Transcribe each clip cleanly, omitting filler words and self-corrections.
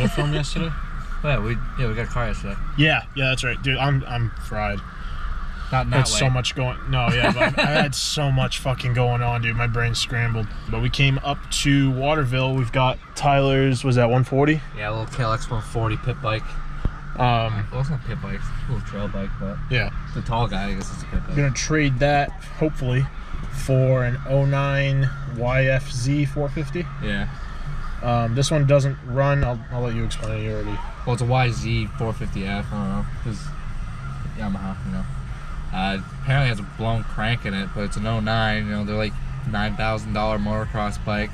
a film yesterday? Yeah, we got a car yesterday. Yeah, that's right, dude. I'm fried. Not That's way. so much going. No, yeah, but I had so much fucking going on, dude. My brain's scrambled. But we came up to Waterville. We've got Tyler's. Was that 140? Yeah, a little KLX 140 pit bike. Well, it's not a pit bike. It's a little trail bike, but Yeah. the tall guy, I guess it's a pit I'm bike. gonna trade that hopefully for an 09 YFZ 450. Yeah. This one doesn't run. I'll let you explain it. You already. Well, it's a YZ 450F. I don't know. Because Yamaha, you know. Apparently has a blown crank in it, but it's an 09. You know, they're like $9,000 motocross bike.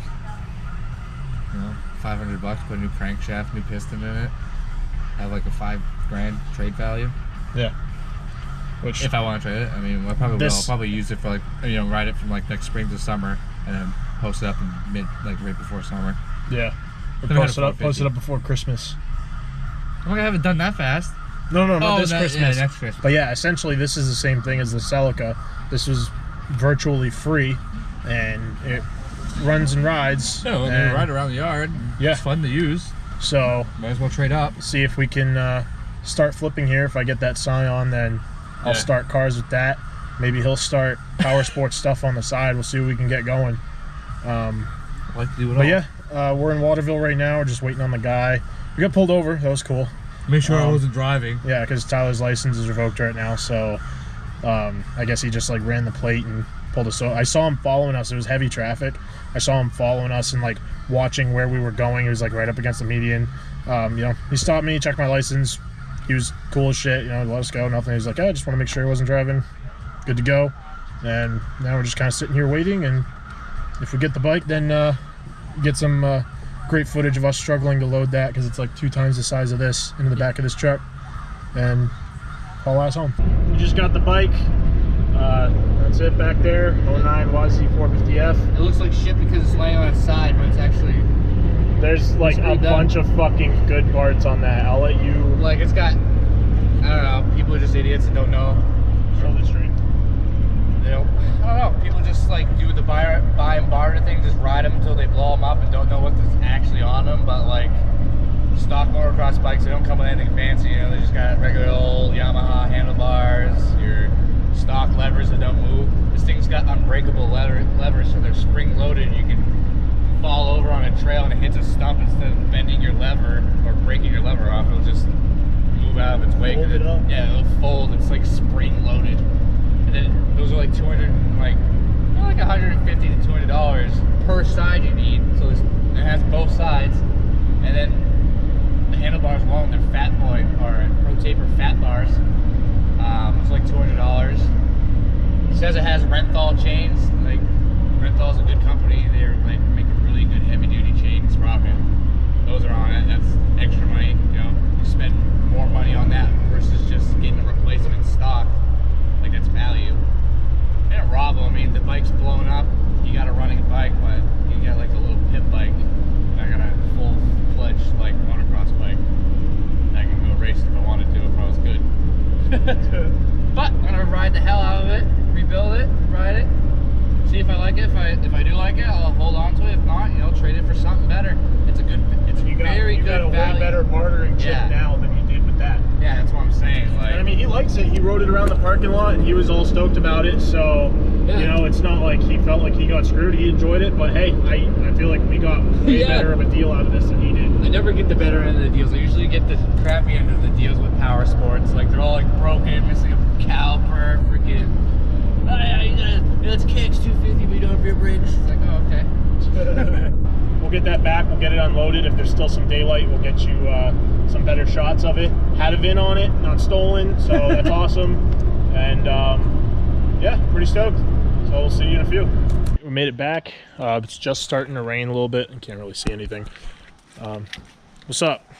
You know, $500. Put a new crankshaft, new piston in it. Have like a $5,000 trade value. Yeah. Which If I want to trade it, I mean, I probably will. I'll probably use it for like, you know, ride it from like next spring to summer, and then post it up in right before summer. Yeah. Or Then we post got a it up before Christmas. Oh, I haven't done that fast. No, not this Christmas. Yeah, next Christmas. But yeah, essentially this is the same thing as the Celica. This was virtually free, and it runs and rides. No, and ride around the yard. Yeah. It's fun to use. So Might as well trade up. see if we can start flipping here. If I get that Scion, then I'll start cars with that. Maybe he'll start power sports stuff on the side. We'll see what we can get going. I like to do it all. But yeah, we're in Waterville right now. We're just waiting on the guy. We got pulled over. That was cool. Make sure I wasn't driving. Yeah, because Tyler's license is revoked right now, so I guess he just like ran the plate and pulled us over. I saw him following us. It was heavy traffic. I saw him following us and like watching where we were going. He was like right up against the median. You know, he stopped me, checked my license. He was cool as shit. You know, let us go. Nothing. He was like, I just want to make sure he wasn't driving. Good to go. And now we're just kind of sitting here waiting. And if we get the bike, then get some great footage of us struggling to load that because it's like 2 times the size of this into the back of this truck, and haul ass home. We just got the bike. That's it back there. 09 YZ 450F. It looks like shit because it's laying on its side, but it's actually There's like a bunch of fucking good parts on that. I'll let you like it's got. I don't know. People are just idiots and don't know. show the street. They don't. I don't know. People just like do the buy and barter thing, just ride them until they blow them up and don't know what's actually on them. But like stock motocross bikes, they don't come with anything fancy. You know, they just got regular old Yamaha handlebars, your stock levers that don't move. This thing's got unbreakable levers, so they're spring loaded. You can fall over on a trail and it hits a stump instead of bending your lever or breaking your lever off. It'll just move out of its way. Fold it up. Yeah, it'll fold. It's like spring loaded. And then those are like like $150 to $200 per side you need. So it has both sides, and then the handlebars alone, they're Fat Boy or Pro Taper fat bars. It's like $200. It says it has Renthal chains. Like Renthal's a good company. They're like make a really good heavy duty chain sprocket. Those are on it. That's extra money. You know, you spend more money on that versus just getting a replacement stock. Like that's value. They don't rob them. I mean, the bike's blown up. You got a running bike, but you got like a little pit bike. I got a full-fledged like motocross bike. I can go race if I wanted to if I was good. But I'm gonna ride the hell out of it, rebuild it, ride it, see if I like it. If I do like it, I'll hold on to it. If not, you know, trade it for something better. It's a good. It's very good value. You got a way better bartering chip now than you did with that. Yeah, that's what I'm saying. Like, And I mean, he likes it. He rode it around the parking lot, and he was all stoked about it. So, you know, it's not like he felt like he got screwed. He enjoyed it. But hey, I feel like we got way better of a deal out of this than he did. I never get the better end of the deals. I usually get the crappy end of the deals with power sports. Like they're all like broken, missing a caliper, freaking. Oh yeah, you gotta. It's kicks 250, but you don't have your brakes. It's like, oh okay. We'll get that back. We'll get it unloaded. If there's still some daylight, we'll get you some better shots of it. Had a VIN on it, not stolen, so that's awesome. And yeah, pretty stoked. So we'll see you in a few. We made it back. It's just starting to rain a little bit. I can't really see anything. What's up?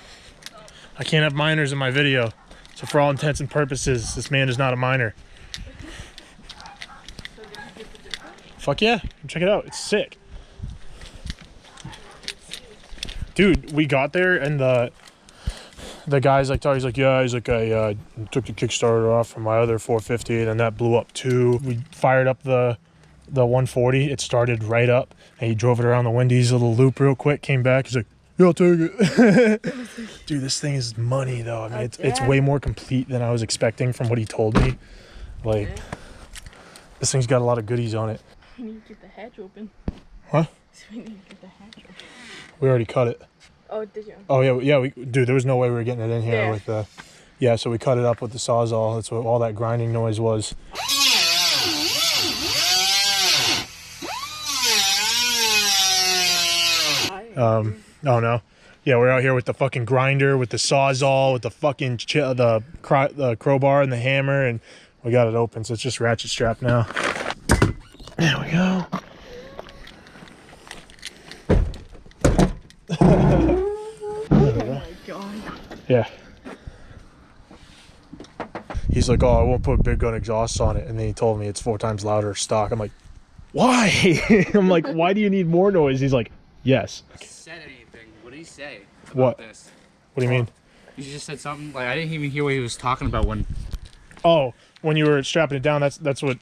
I can't have minors in my video. So for all intents and purposes, this man is not a minor. Fuck yeah, check it out. It's sick. Dude, we got there and the guy's like, he's like, yeah, he's like, I took the Kickstarter off from my other 450 and then that blew up too. We fired up the 140. It started right up and he drove it around the Wendy's little loop real quick, came back. He's like, Yeah, I'll take it. Dude, this thing is money though. I mean, it's way more complete than I was expecting from what he told me. Like, this thing's got a lot of goodies on it. We need to get the hatch open. Huh? We need to get the hatch open. We already cut it. Oh, did you? Oh yeah. Dude, there was no way we were getting it in here with the. Yeah, so we cut it up with the Sawzall. That's what all that grinding noise was. Oh no. Yeah, we're out here with the fucking grinder, with the Sawzall, with the fucking the crowbar and the hammer, and we got it open, so it's just ratchet strap now. There we go. Oh my god. Yeah. He's like, oh, I won't put big gun exhausts on it, and then he told me it's 4 times louder stock. I'm like, why? I'm like, why do you need more noise? He's like, yes. Said anything? What did he say about What? this? What do you mean? You just said something like I didn't even hear what he was talking about when. Oh, when you were strapping it down, that's what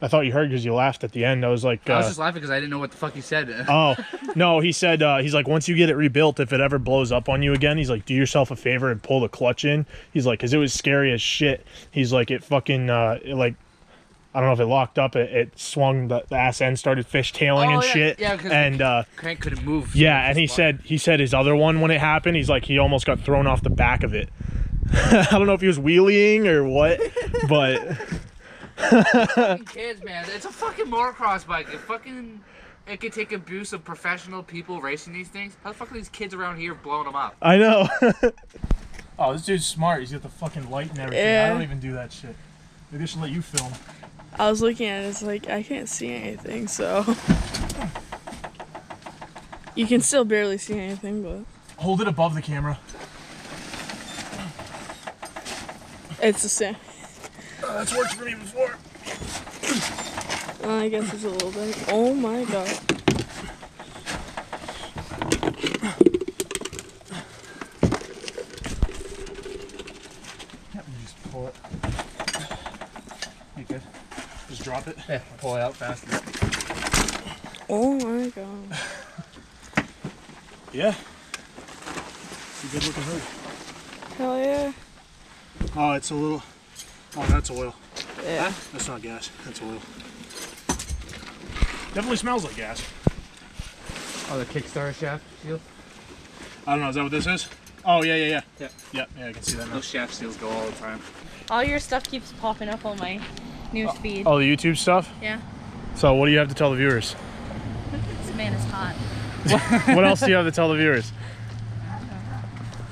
I thought you heard because you laughed at the end. I was like, I was just laughing because I didn't know what the fuck he said. Oh, no, he said, he's like, once you get it rebuilt, if it ever blows up on you again, he's like, do yourself a favor and pull the clutch in. He's like, because it was scary as shit. He's like, it fucking, like, I don't know if it locked up, it swung, the ass end started fishtailing and shit. Yeah, because and, the crank couldn't move. Yeah, and he said his other one, when it happened, he's like, he almost got thrown off the back of it. I don't know if he was wheeling or what, but... Kids, man, it's a fucking motocross bike. It could take abuse of professional people racing these things. How the fuck are these kids around here blowing them up? I know. Oh, this dude's smart. He's got the fucking light and everything. Yeah. I don't even do that shit. Maybe I should let you film. I was looking at it, it's like, I can't see anything, so. You can still barely see anything, but. Hold it above the camera. It's the same. That's worked for me before. I guess it's a little bit. Oh my god. Yeah, you just pull it. You good? Just drop it. Yeah, pull it out faster. Oh my god. Yeah. It's a good looking hood. Hell yeah. Oh, it's a little. Oh, that's oil. Yeah. That's not gas. That's oil. Definitely smells like gas. Oh, the Kickstarter shaft seal? I don't know. Is that what this is? Oh, yeah. Yeah. Yeah, I can see that now. Those shaft seals go all the time. All your stuff keeps popping up on my news feed. Oh, the YouTube stuff? Yeah. So, what do you have to tell the viewers? This man is hot. What else do you have to tell the viewers?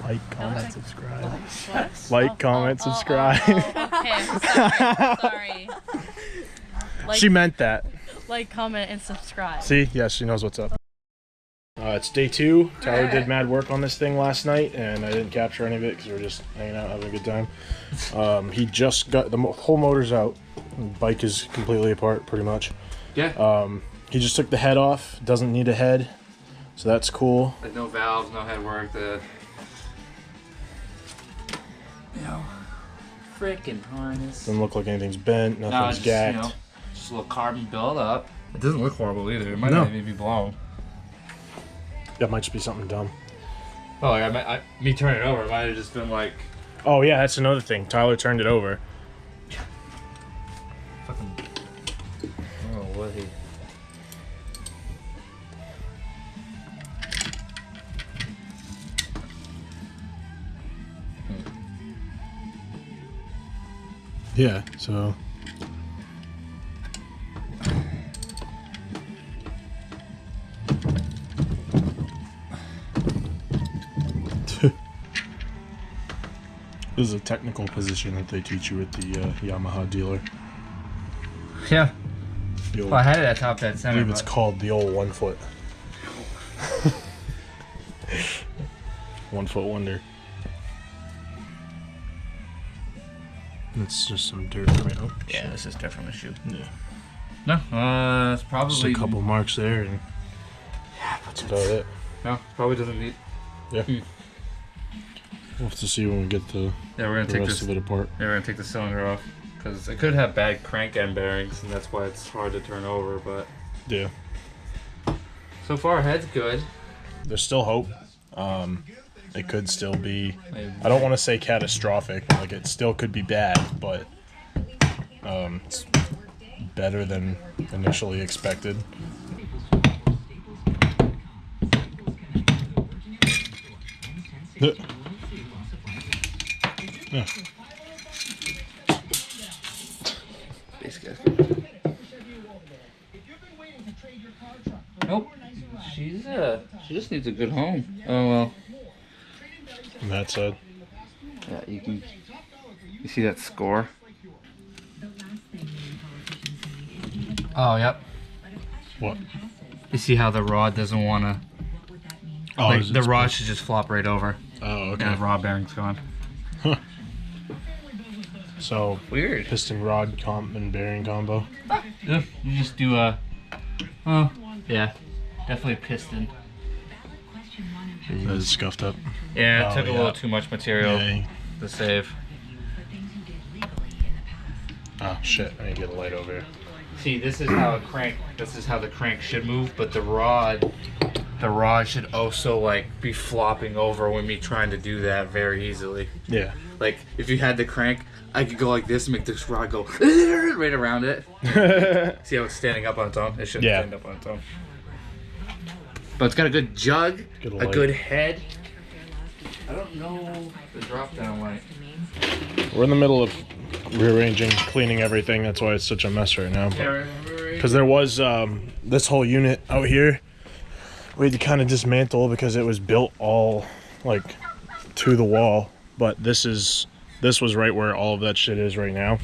Like, comment, subscribe. What? Like, comment, subscribe. Okay, I'm sorry. Like, She meant that. like, comment, and subscribe. See? Yes, she knows what's up. It's day 2. Tyler did mad work on this thing last night, and I didn't capture any of it because we were just hanging out, having a good time. He just got the whole motor's out. The bike is completely apart, pretty much. Yeah. He just took the head off. Doesn't need a head, so that's cool. Like no valves, no head work. Freaking harness. Doesn't look like anything's bent. Nothing's gacked. Just a little carbon build up. It doesn't look horrible either. It might No. not even be blown. That might just be something dumb. Oh, like me turning it over, it might have just been like Oh yeah, that's another thing. Tyler turned it over. fucking. I don't know what he. Yeah, so. This is a technical position that they teach you at the Yamaha dealer. Yeah. The old, Well, I had it at top dead I center. believe it's called the old 1 foot. 1 foot wonder. It's just some dirt right now. Yeah, this is different with shoe. Yeah. No, it's probably Just a couple marks there, and Yeah, but that's about it. no, probably doesn't need. We'll have to see when we get the Yeah, we're gonna take rest this. of it apart. Yeah, we're gonna take the cylinder off because it could have bad crank end bearings, and that's why it's hard to turn over. But Yeah. so far, head's good. There's still hope. It could still be, I don't want to say catastrophic, like it still could be bad, but it's better than initially expected. Yeah. Nope. She just needs a good home. Oh well. And that said, Yeah, you see that score? Oh, yep. what? You see how the rod doesn't want to... Oh, like, the rod should just flop right over. Oh, okay. And the rod bearing's gone. So, Weird. piston rod and bearing combo. Yeah, you just do a... Oh, yeah. Definitely a piston. That is scuffed up. Yeah, it Oh, took a yeah. little too much material Yeah. to save. Oh, shit. I need to get a light over here. See, this is how the crank should move, but the rod should also like be flopping over when me trying to do that very easily. Yeah. Like if you had the crank, I could go like this and make this rod go right around it. See how it's standing up on its own? It shouldn't stand up on its own. But it's got a good jug, Good a light. good head. I don't know the drop down light. We're in the middle of rearranging, cleaning everything. That's why it's such a mess right now. Because there was this whole unit out here we had to kind of dismantle because it was built all like to the wall. But this was right where all of that shit is right now.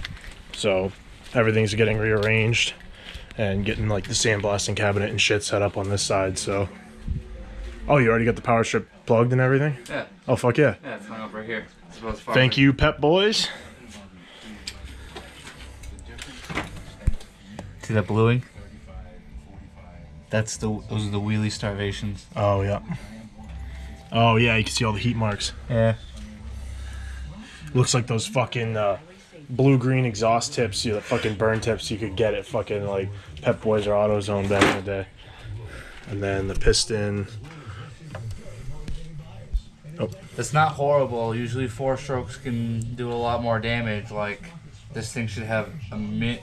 So everything's getting rearranged and getting like the sandblasting cabinet and shit set up on this side. So, oh, you already got the power strip plugged and everything? Yeah. Oh, fuck yeah. Yeah, it's hung up right here. Thank you, Pep Boys. See that bluing? Those are the wheelie starvations. Oh, yeah. Oh, yeah, you can see all the heat marks. Yeah. Looks like those fucking blue-green exhaust tips, the fucking burn tips you could get at fucking like Pep Boys or AutoZone back in the day. And then the piston. Oh. It's not horrible. Usually 4-strokes can do a lot more damage. Like this thing should have a mint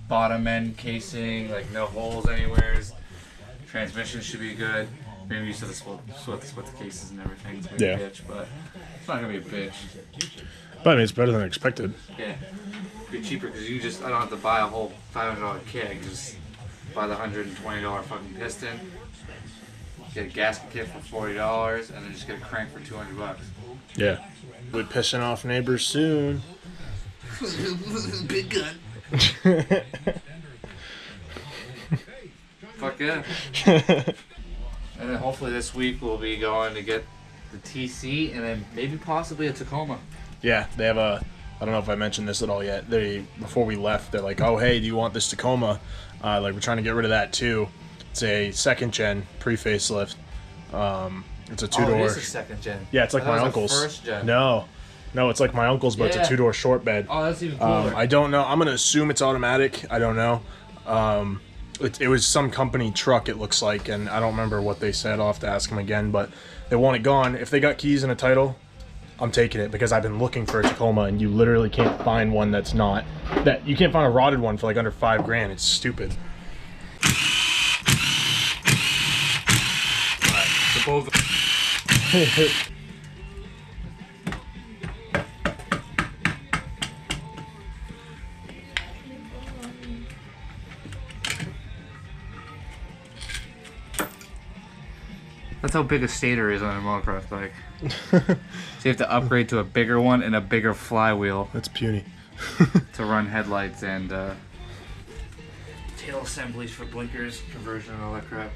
bottom end casing, like no holes anywhere. Transmission should be good. Maybe you should split the cases and everything. It's gonna be a bitch, but it's not gonna be a bitch. But I mean, it's better than expected. Yeah, be cheaper because I don't have to buy a whole $500 kit. I can just buy the $120 fucking piston, get a gasket kit for $40, and then just get a crank for $200. Yeah. We'll be pissing off neighbors soon. Big gun. Fuck yeah. And then hopefully this week we'll be going to get the TC and then maybe possibly a Tacoma. Yeah, they have I don't know if I mentioned this at all yet. Before we left, they're like, oh, hey, do you want this Tacoma? Like, we're trying to get rid of that too. It's a second gen pre-facelift. It's a two-door. Oh, it is a second gen. Yeah, it's like my uncle's. First gen. No, it's like my uncle's, but it's a two-door short bed. Oh, that's even cooler. I don't know. I'm gonna assume it's automatic. I don't know. It was some company truck, it looks like, and I don't remember what they said. I'll have to ask them again, but they want it gone. If they got keys and a title, I'm taking it because I've been looking for a Tacoma, and you literally can't find one that's not that. You can't find a rotted one for like under $5,000. It's stupid. Alright, so both. That's how big a stator is on a motocross bike. So you have to upgrade to a bigger one and a bigger flywheel That's puny. to run headlights and tail assemblies for blinkers, conversion, and all that crap.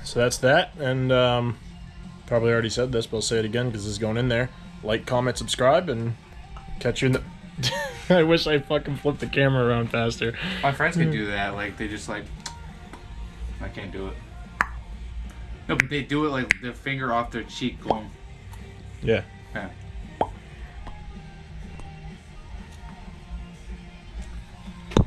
So that's that, and probably already said this, but I'll say it again because this is going in there. Like, comment, subscribe, and catch you in the... I wish I fucking flipped the camera around faster. My friends can do that. Like, they just like... I can't do it. No, but they do it like their finger off their cheek going... Yeah. Yeah.